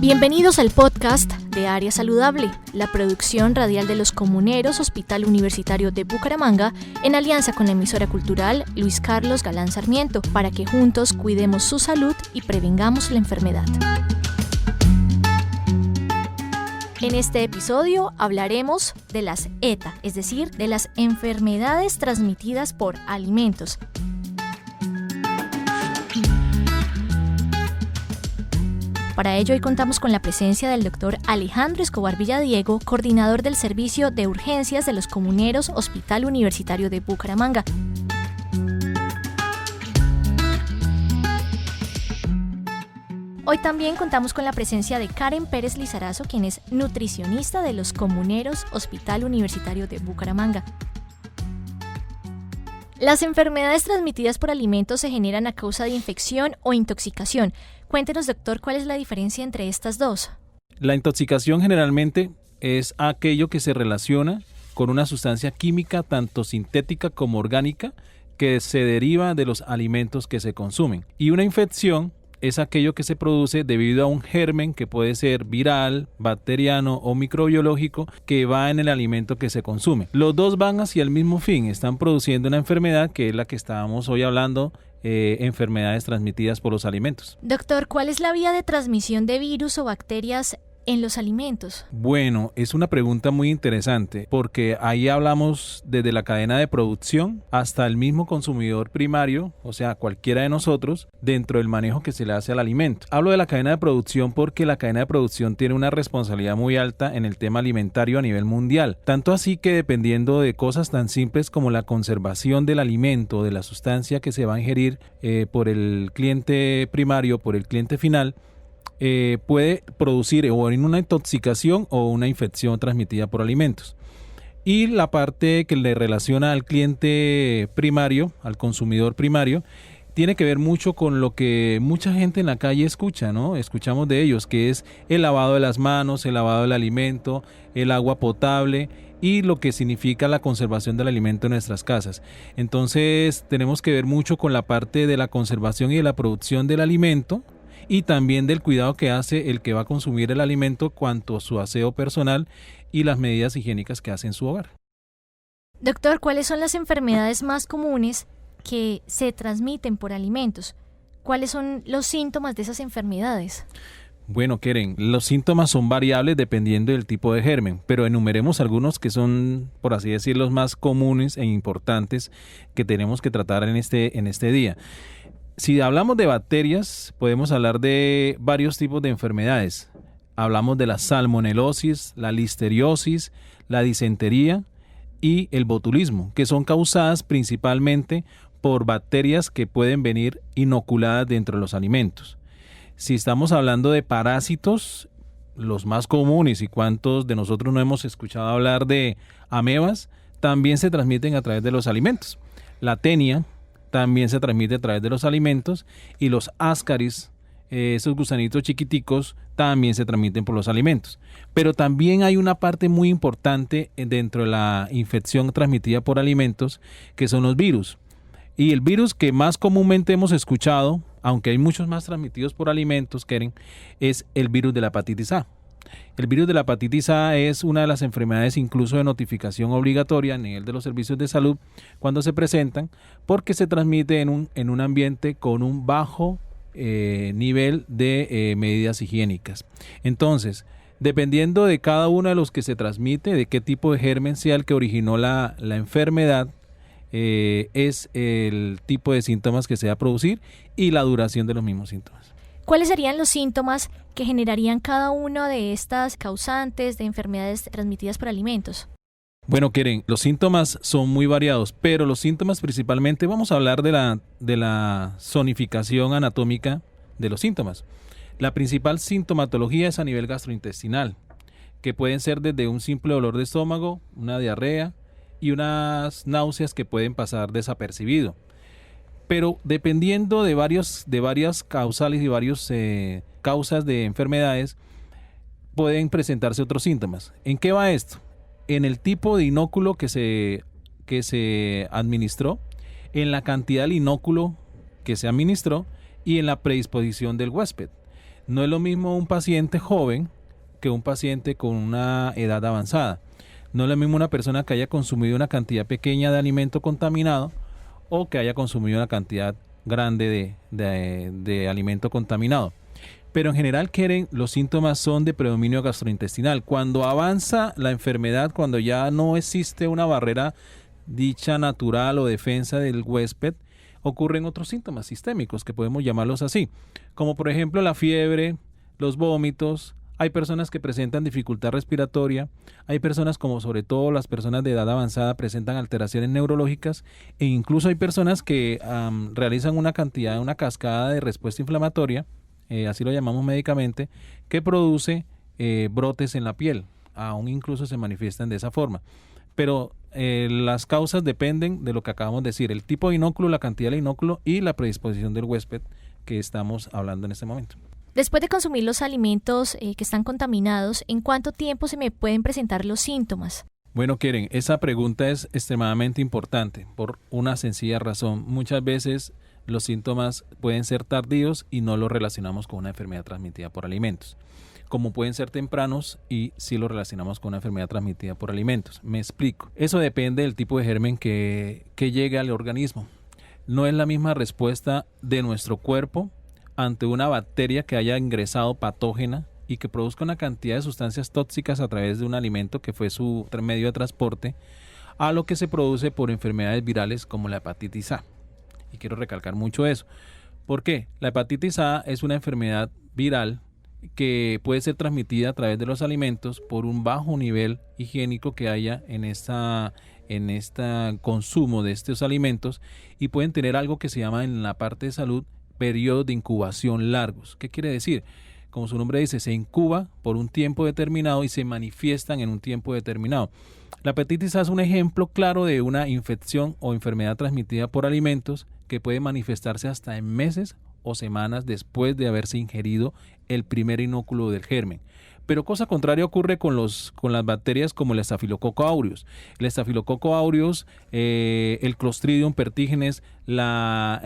Bienvenidos al podcast de Área Saludable, la producción radial de los comuneros Hospital Universitario de Bucaramanga en alianza con la emisora cultural Luis Carlos Galán Sarmiento, para que juntos cuidemos su salud y prevengamos la enfermedad. En este episodio hablaremos de las ETA, es decir, de las enfermedades transmitidas por alimentos. Para ello, hoy contamos con la presencia del doctor Alejandro Escobar Villadiego, coordinador del Servicio de Urgencias de los Comuneros Hospital Universitario de Bucaramanga. Hoy también contamos con la presencia de Karen Pérez Lizarazo, quien es nutricionista de los Comuneros Hospital Universitario de Bucaramanga. Las enfermedades transmitidas por alimentos se generan a causa de infección o intoxicación. Cuéntenos, doctor, ¿cuál es la diferencia entre estas dos? La intoxicación generalmente es aquello que se relaciona con una sustancia química tanto sintética como orgánica que se deriva de los alimentos que se consumen. Y una infección es aquello que se produce debido a un germen que puede ser viral, bacteriano o microbiológico que va en el alimento que se consume. Los dos van hacia el mismo fin, están produciendo una enfermedad que es la que estábamos hoy hablando, enfermedades transmitidas por los alimentos. Doctor, ¿cuál es la vía de transmisión de virus o bacterias en los alimentos? Bueno, es una pregunta muy interesante porque ahí hablamos desde la cadena de producción hasta el mismo consumidor primario, o sea, cualquiera de nosotros, dentro del manejo que se le hace al alimento. Hablo de la cadena de producción porque la cadena de producción tiene una responsabilidad muy alta en el tema alimentario a nivel mundial. Tanto así que dependiendo de cosas tan simples como la conservación del alimento, de la sustancia que se va a ingerir por el cliente primario, por el cliente final, puede producir o en una intoxicación o una infección transmitida por alimentos. Y la parte que le relaciona al cliente primario, al consumidor primario, tiene que ver mucho con lo que mucha gente en la calle escucha, ¿no? Escuchamos de ellos, que es el lavado de las manos, el lavado del alimento, el agua potable y lo que significa la conservación del alimento en nuestras casas. Entonces tenemos que ver mucho con la parte de la conservación y de la producción del alimento, y también del cuidado que hace el que va a consumir el alimento cuanto a su aseo personal y las medidas higiénicas que hace en su hogar. Doctor, ¿cuáles son las enfermedades más comunes que se transmiten por alimentos? ¿Cuáles son los síntomas de esas enfermedades? Bueno, Keren, los síntomas son variables dependiendo del tipo de germen, pero enumeremos algunos que son, por así decirlo, los más comunes e importantes que tenemos que tratar en este día. Si hablamos de bacterias, podemos hablar de varios tipos de enfermedades. Hablamos de la salmonelosis, la listeriosis, la disentería y el botulismo, que son causadas principalmente por bacterias que pueden venir inoculadas dentro de los alimentos. Si estamos hablando de parásitos, los más comunes, y cuántos de nosotros no hemos escuchado hablar de amebas, también se transmiten a través de los alimentos. La tenia también se transmite a través de los alimentos, y los ascaris, esos gusanitos chiquiticos, también se transmiten por los alimentos. Pero también hay una parte muy importante dentro de la infección transmitida por alimentos, que son los virus. Y el virus que más comúnmente hemos escuchado, aunque hay muchos más transmitidos por alimentos, Keren, es el virus de la hepatitis A. El virus de la hepatitis A es una de las enfermedades incluso de notificación obligatoria a nivel de los servicios de salud cuando se presentan, porque se transmite en un ambiente con un bajo nivel de medidas higiénicas. Entonces, dependiendo de cada uno de los que se transmite, de qué tipo de germen sea el que originó la enfermedad, es el tipo de síntomas que se va a producir y la duración de los mismos síntomas. ¿Cuáles serían los síntomas que generarían cada una de estas causantes de enfermedades transmitidas por alimentos? Bueno, Keren, los síntomas son muy variados, pero los síntomas principalmente, vamos a hablar de la zonificación anatómica de los síntomas. La principal sintomatología es a nivel gastrointestinal, que pueden ser desde un simple dolor de estómago, una diarrea y unas náuseas que pueden pasar desapercibido. Pero dependiendo de varias causales y varias causas de enfermedades, pueden presentarse otros síntomas. ¿En qué va esto? En el tipo de inóculo que se administró, en la cantidad del inóculo que se administró y en la predisposición del huésped. No es lo mismo un paciente joven que un paciente con una edad avanzada. No es lo mismo una persona que haya consumido una cantidad pequeña de alimento contaminado o que haya consumido una cantidad grande de alimento contaminado. Pero en general, Keren, los síntomas son de predominio gastrointestinal. Cuando avanza la enfermedad, cuando ya no existe una barrera dicha natural o defensa del huésped, ocurren otros síntomas sistémicos que podemos llamarlos así, como por ejemplo la fiebre, los vómitos. Hay personas que presentan dificultad respiratoria, hay personas, como sobre todo las personas de edad avanzada, presentan alteraciones neurológicas, e incluso hay personas que realizan una cascada de respuesta inflamatoria, así lo llamamos médicamente, que produce brotes en la piel, aún incluso se manifiestan de esa forma. Pero las causas dependen de lo que acabamos de decir, el tipo de inóculo, la cantidad de inóculo y la predisposición del huésped que estamos hablando en este momento. Después de consumir los alimentos que están contaminados, ¿en cuánto tiempo se me pueden presentar los síntomas? Bueno, Keren, esa pregunta es extremadamente importante por una sencilla razón. Muchas veces los síntomas pueden ser tardíos y no los relacionamos con una enfermedad transmitida por alimentos, como pueden ser tempranos y sí lo relacionamos con una enfermedad transmitida por alimentos. Me explico. Eso depende del tipo de germen que llegue al organismo. No es la misma respuesta de nuestro cuerpo ante una bacteria que haya ingresado patógena y que produzca una cantidad de sustancias tóxicas a través de un alimento que fue su medio de transporte, a lo que se produce por enfermedades virales como la hepatitis A. Y quiero recalcar mucho eso. ¿Por qué? La hepatitis A es una enfermedad viral que puede ser transmitida a través de los alimentos por un bajo nivel higiénico que haya en este consumo de estos alimentos, y pueden tener algo que se llama en la parte de salud periodos de incubación largos. ¿Qué quiere decir? Como su nombre dice, se incuba por un tiempo determinado y se manifiestan en un tiempo determinado. La hepatitis A es un ejemplo claro de una infección o enfermedad transmitida por alimentos que puede manifestarse hasta en meses o semanas después de haberse ingerido el primer inóculo del germen. Pero cosa contraria ocurre con las bacterias como el Staphylococcus aureus. El Staphylococcus aureus, el Clostridium pertígenes, la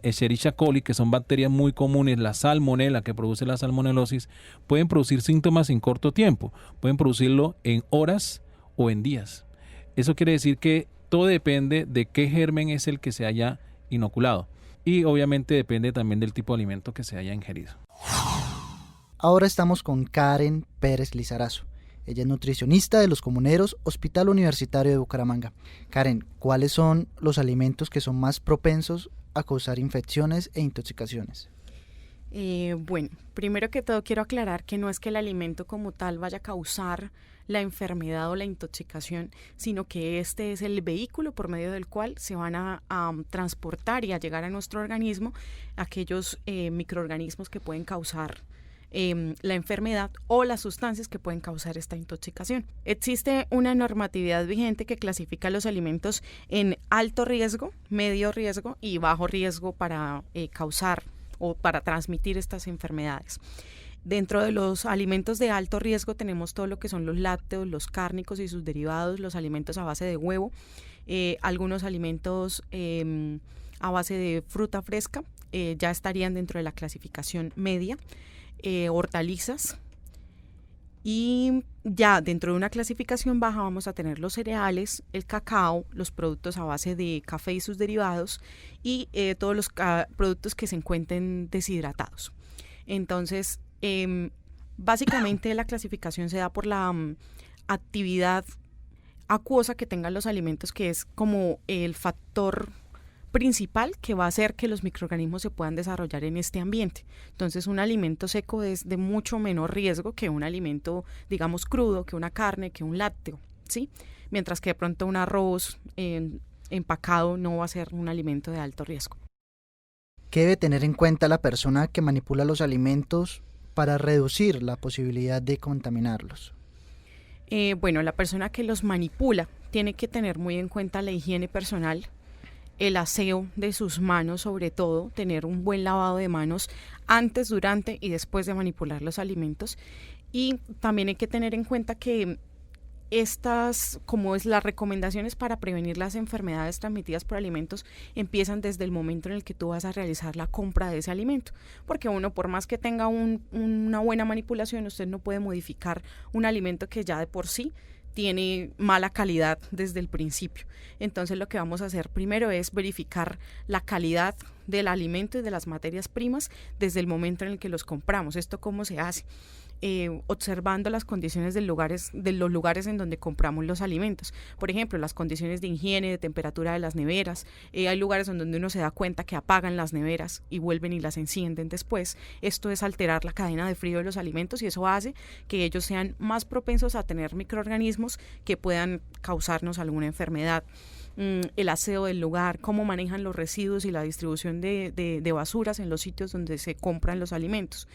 Escherichia coli, que son bacterias muy comunes, la salmonela, que produce la salmonelosis, pueden producir síntomas en corto tiempo. Pueden producirlo en horas o en días. Eso quiere decir que todo depende de qué germen es el que se haya inoculado. Y obviamente depende también del tipo de alimento que se haya ingerido. Ahora estamos con Karen Pérez Lizarazo. Ella es nutricionista de Los Comuneros, Hospital Universitario de Bucaramanga. Karen, ¿cuáles son los alimentos que son más propensos a causar infecciones e intoxicaciones? Bueno, primero que todo quiero aclarar que no es que el alimento como tal vaya a causar la enfermedad o la intoxicación, sino que este es el vehículo por medio del cual se van a transportar y a llegar a nuestro organismo aquellos microorganismos que pueden causar la enfermedad o las sustancias que pueden causar esta intoxicación. Existe una normatividad vigente que clasifica los alimentos en alto riesgo, medio riesgo y bajo riesgo para causar o para transmitir estas enfermedades. Dentro de los alimentos de alto riesgo tenemos todo lo que son los lácteos, los cárnicos y sus derivados, los alimentos a base de huevo, algunos alimentos a base de fruta fresca ya estarían dentro de la clasificación media, hortalizas, y ya dentro de una clasificación baja vamos a tener los cereales, el cacao, los productos a base de café y sus derivados y todos los productos que se encuentren deshidratados. Entonces, básicamente la clasificación se da por la actividad acuosa que tengan los alimentos, que es como el factor principal que va a hacer que los microorganismos se puedan desarrollar en este ambiente. Entonces, un alimento seco es de mucho menor riesgo que un alimento, digamos, crudo, que una carne, que un lácteo, ¿sí? Mientras que de pronto un arroz empacado no va a ser un alimento de alto riesgo. ¿Qué debe tener en cuenta la persona que manipula los alimentos para reducir la posibilidad de contaminarlos? Bueno, la persona que los manipula tiene que tener muy en cuenta la higiene personal, el aseo de sus manos, sobre todo, tener un buen lavado de manos antes, durante y después de manipular los alimentos. Y también hay que tener en cuenta que estas, como es las recomendaciones para prevenir las enfermedades transmitidas por alimentos, empiezan desde el momento en el que tú vas a realizar la compra de ese alimento, porque uno, por más que tenga una buena manipulación, usted no puede modificar un alimento que ya de por sí tiene mala calidad desde el principio. Entonces lo que vamos a hacer primero es verificar la calidad del alimento y de las materias primas desde el momento en el que los compramos. ¿Esto cómo se hace? Observando las condiciones de los lugares en donde compramos los alimentos. Por ejemplo, las condiciones de higiene, de temperatura de las neveras. Hay lugares en donde uno se da cuenta que apagan las neveras y vuelven y las encienden después. Esto es alterar la cadena de frío de los alimentos y eso hace que ellos sean más propensos a tener microorganismos que puedan causarnos alguna enfermedad. El aseo del lugar, cómo manejan los residuos y la distribución de basuras en los sitios donde se compran los alimentos.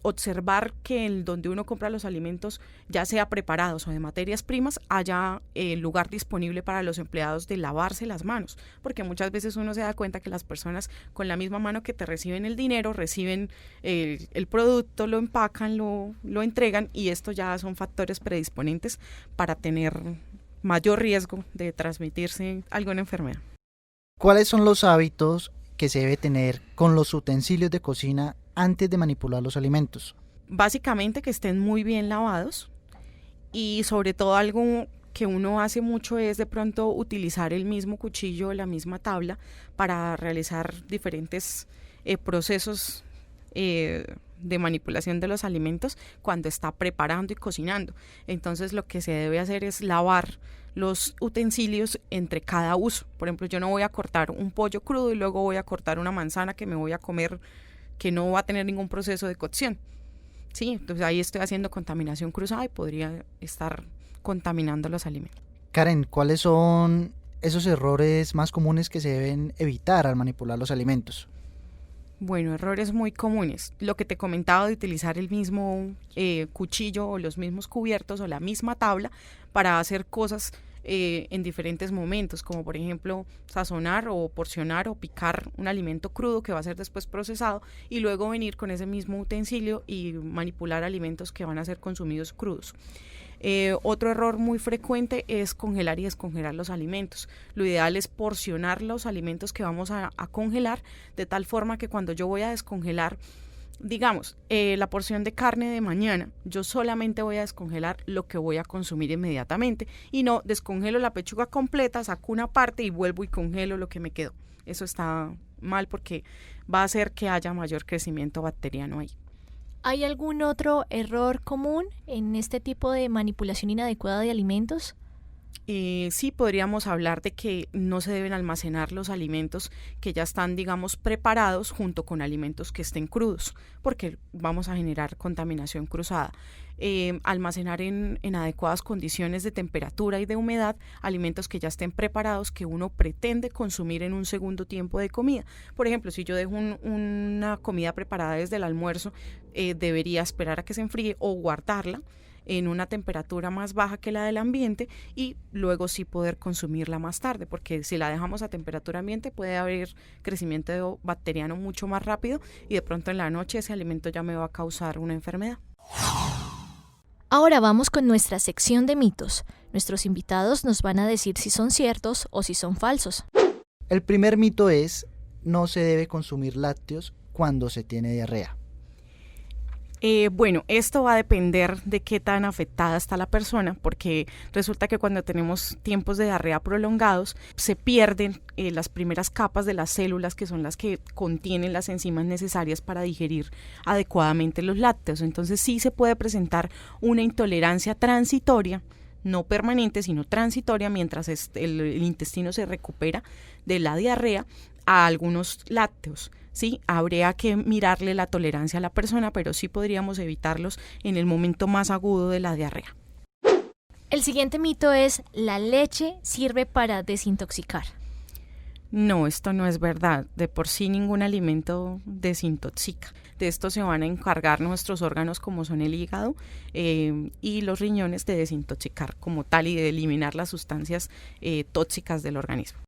Observar que donde uno compra los alimentos, ya sea preparados o de materias primas, haya lugar disponible para los empleados de lavarse las manos, porque muchas veces uno se da cuenta que las personas con la misma mano que te reciben el dinero, reciben el producto, lo empacan, lo entregan, y esto ya son factores predisponentes para tener mayor riesgo de transmitirse alguna enfermedad. ¿Cuáles son los hábitos que se debe tener con los utensilios de cocina antes de manipular los alimentos? Básicamente que estén muy bien lavados, y sobre todo algo que uno hace mucho es de pronto utilizar el mismo cuchillo o la misma tabla para realizar diferentes procesos de manipulación de los alimentos cuando está preparando y cocinando. Entonces lo que se debe hacer es lavar los utensilios entre cada uso. Por ejemplo, yo no voy a cortar un pollo crudo y luego voy a cortar una manzana que me voy a comer, que no va a tener ningún proceso de cocción. Sí, entonces ahí estoy haciendo contaminación cruzada y podría estar contaminando los alimentos. Karen, ¿cuáles son esos errores más comunes que se deben evitar al manipular los alimentos? Bueno, errores muy comunes. Lo que te comentaba de utilizar el mismo cuchillo o los mismos cubiertos o la misma tabla para hacer cosas en diferentes momentos, como por ejemplo sazonar o porcionar o picar un alimento crudo que va a ser después procesado y luego venir con ese mismo utensilio y manipular alimentos que van a ser consumidos crudos. Otro error muy frecuente es congelar y descongelar los alimentos. Lo ideal es porcionar los alimentos que vamos a congelar de tal forma que cuando yo voy a descongelar, digamos, la porción de carne de mañana, yo solamente voy a descongelar lo que voy a consumir inmediatamente y no descongelo la pechuga completa, saco una parte y vuelvo y congelo lo que me quedó. Eso está mal porque va a hacer que haya mayor crecimiento bacteriano ahí. ¿Hay algún otro error común en este tipo de manipulación inadecuada de alimentos? Sí, podríamos hablar de que no se deben almacenar los alimentos que ya están, digamos, preparados junto con alimentos que estén crudos, porque vamos a generar contaminación cruzada. Almacenar en adecuadas condiciones de temperatura y de humedad alimentos que ya estén preparados que uno pretende consumir en un segundo tiempo de comida. Por ejemplo, si yo dejo una comida preparada desde el almuerzo, debería esperar a que se enfríe o guardarla en una temperatura más baja que la del ambiente y luego sí poder consumirla más tarde, porque si la dejamos a temperatura ambiente puede haber crecimiento bacteriano mucho más rápido y de pronto en la noche ese alimento ya me va a causar una enfermedad. Ahora vamos con nuestra sección de mitos. Nuestros invitados nos van a decir si son ciertos o si son falsos. El primer mito es: no se debe consumir lácteos cuando se tiene diarrea. Bueno, esto va a depender de qué tan afectada está la persona, porque resulta que cuando tenemos tiempos de diarrea prolongados se pierden las primeras capas de las células que son las que contienen las enzimas necesarias para digerir adecuadamente los lácteos. Entonces sí se puede presentar una intolerancia transitoria, no permanente, sino transitoria, mientras el intestino se recupera de la diarrea a algunos lácteos. Sí, habría que mirarle la tolerancia a la persona, pero sí podríamos evitarlos en el momento más agudo de la diarrea. El siguiente mito es: ¿la leche sirve para desintoxicar? No, esto no es verdad. De por sí ningún alimento desintoxica. De esto se van a encargar nuestros órganos como son el hígado y los riñones de desintoxicar como tal y de eliminar las sustancias tóxicas del organismo.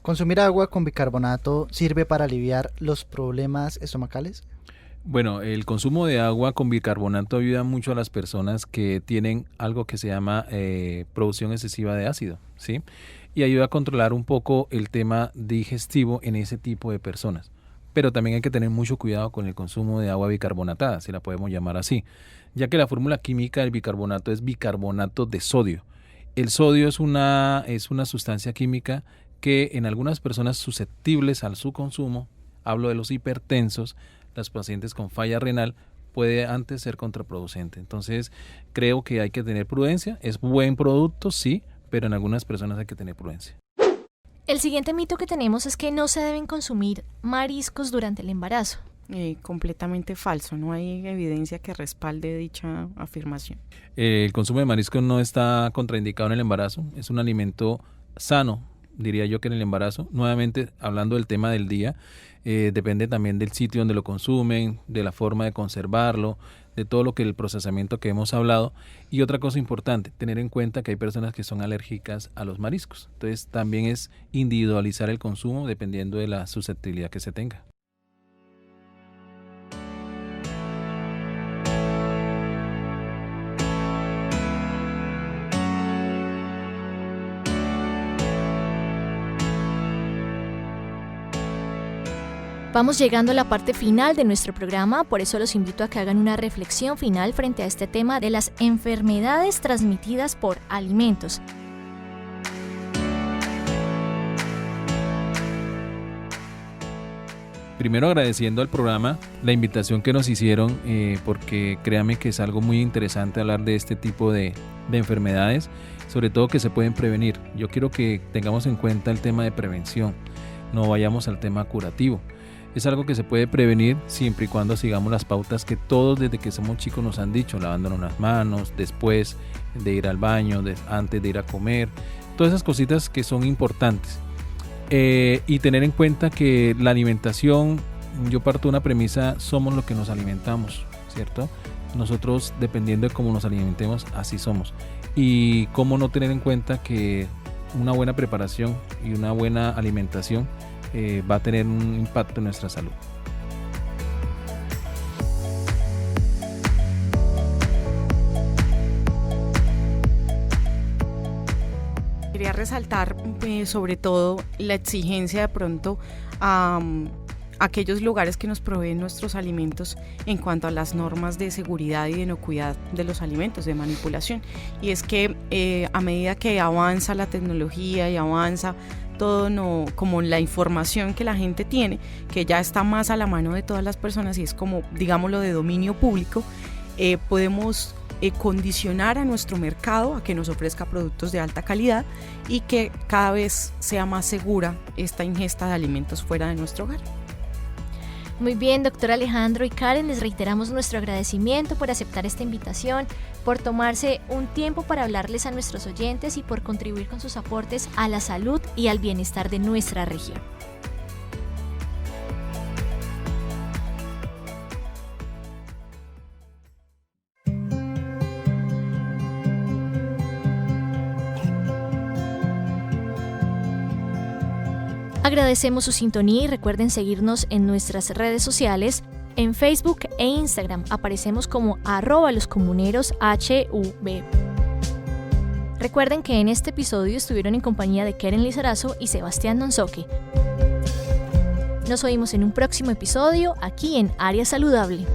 ¿Consumir agua con bicarbonato sirve para aliviar los problemas estomacales? Bueno, el consumo de agua con bicarbonato ayuda mucho a las personas que tienen algo que se llama producción excesiva de ácido, ¿sí? Y ayuda a controlar un poco el tema digestivo en ese tipo de personas. Pero también hay que tener mucho cuidado con el consumo de agua bicarbonatada, si la podemos llamar así, ya que la fórmula química del bicarbonato es bicarbonato de sodio. El sodio es una sustancia química que en algunas personas susceptibles a su consumo, hablo de los hipertensos, los pacientes con falla renal, puede antes ser contraproducente. Entonces, creo que hay que tener prudencia. Es buen producto, sí, pero en algunas personas hay que tener prudencia. El siguiente mito que tenemos es que no se deben consumir mariscos durante el embarazo. Completamente falso, no hay evidencia que respalde dicha afirmación. El consumo de mariscos no está contraindicado en el embarazo, es un alimento sano, diría yo, que en el embarazo. Nuevamente, hablando del tema del día, depende también del sitio donde lo consumen, de la forma de conservarlo, de todo lo que el procesamiento que hemos hablado. Y otra cosa importante, tener en cuenta que hay personas que son alérgicas a los mariscos. Entonces, también es individualizar el consumo dependiendo de la susceptibilidad que se tenga. Vamos llegando a la parte final de nuestro programa, por eso los invito a que hagan una reflexión final frente a este tema de las enfermedades transmitidas por alimentos. Primero agradeciendo al programa la invitación que nos hicieron, porque créanme que es algo muy interesante hablar de este tipo de enfermedades, sobre todo que se pueden prevenir. Yo quiero que tengamos en cuenta el tema de prevención, no vayamos al tema curativo. Es algo que se puede prevenir siempre y cuando sigamos las pautas que todos desde que somos chicos nos han dicho, lavándonos las manos, después de ir al baño, antes de ir a comer, todas esas cositas que son importantes. Y tener en cuenta que la alimentación, yo parto de una premisa, somos lo que nos alimentamos, ¿cierto? Nosotros, dependiendo de cómo nos alimentemos, así somos. Y cómo no tener en cuenta que una buena preparación y una buena alimentación va a tener un impacto en nuestra salud. Quería resaltar sobre todo la exigencia de pronto a aquellos lugares que nos proveen nuestros alimentos en cuanto a las normas de seguridad y de inocuidad de los alimentos, de manipulación. Y es que a medida que avanza la tecnología y avanza todo, como la información que la gente tiene, que ya está más a la mano de todas las personas y es como, digámoslo, de dominio público, podemos condicionar a nuestro mercado a que nos ofrezca productos de alta calidad y que cada vez sea más segura esta ingesta de alimentos fuera de nuestro hogar. Muy bien, doctor Alejandro y Karen, les reiteramos nuestro agradecimiento por aceptar esta invitación, por tomarse un tiempo para hablarles a nuestros oyentes y por contribuir con sus aportes a la salud y al bienestar de nuestra región. Agradecemos su sintonía y recuerden seguirnos en nuestras redes sociales. En Facebook e Instagram aparecemos como @loscomunerosHV. Recuerden que en este episodio estuvieron en compañía de Karen Lizarazo y Sebastián Donzoque. Nos oímos en un próximo episodio aquí en Área Saludable.